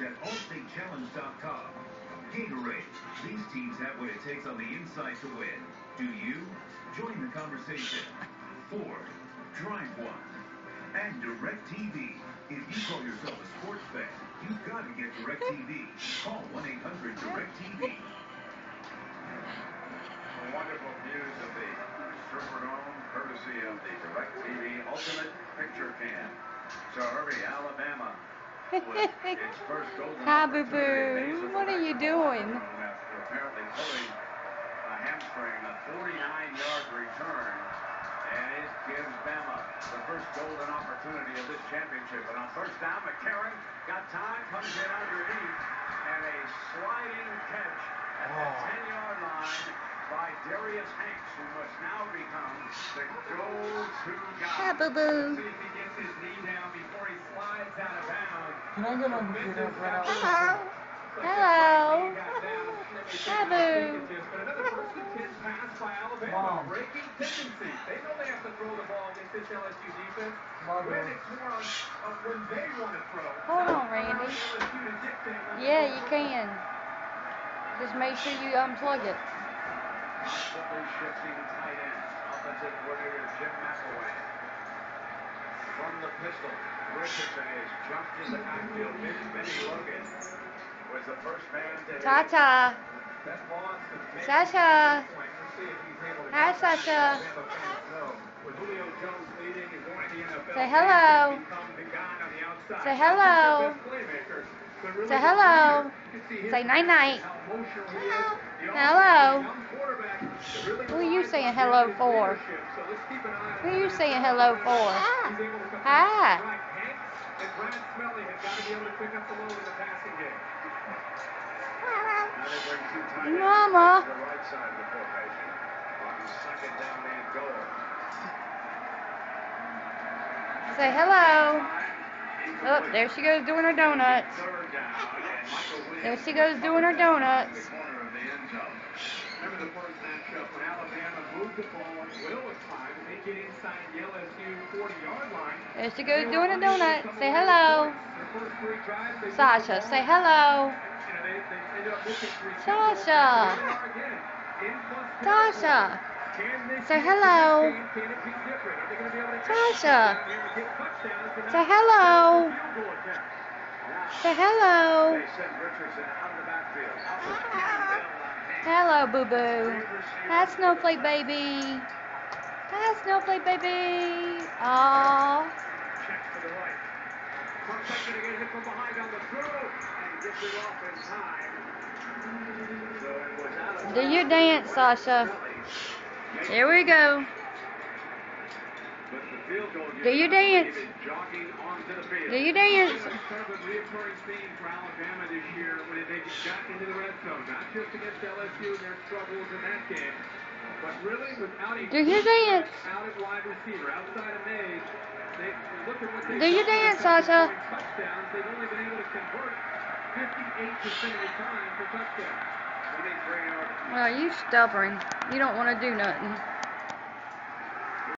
at AllStateChallenge.com. Gatorade. These teams have what it takes on the inside to win. Do you? Join the conversation. Ford. Drive one. And DirecTV. If you call yourself a sports fan, you've got to get DirecTV. Call 1-800-DirecTV. Wonderful views of the Superdome, courtesy of the DirecTV Ultimate Picture Cam. So Herbie, Alabama, with its first golden Hi, boo-boo. What are you doing? After apparently pulling a hamstring, a 49-yard return, and it gives Bama the first golden opportunity of this championship. And on first down, McCarron got time, comes in underneath, and a sliding catch at the 10-yard line by Darius Hanks, who must now become the go-to guy. Hi, boo-boo. See if he gets his knee down before he slides out of bounds. Can I get on the computer right now? Hello. Hello. Hi, boo. But another first and 10 pass by Alabama, breaking tendency. They know they have to throw the ball against this LSU defense. When it's more on when they want to throw. Hold on, Randy. Yeah, you can. Just make sure you unplug it. Constantly shifting tight ends. Offensive coordinator Jim McElwain. From the pistol, Richardson is jumped in the backfield. Benny Logan was the first man to hit. Sasha. Sasha. Hi, Sasha. Say hello. Say hello. Say hello. Say night-night. Hello. Who are you saying hello for? Who are you saying hello for? Hi. Mama. Say hello. Oh, there she goes doing her donuts. There she goes doing her donuts. Remember the first matchup when Alabama moved the ball well at times. They get inside the LSU 40-yard line. There she goes doing her donuts. Say hello. Sasha, say hello. Sasha. Sasha. Say hello. Sasha. Say hello. Say hello. Hello, boo-boo. Hi, Snowflake baby. Hi, Snowflake baby. Aww. Do your dance, Sasha. Here we go. Do your dance. Do your dance. Do your dance. Do your dance, Sasha. Well, you stubborn. You don't want to do nothing.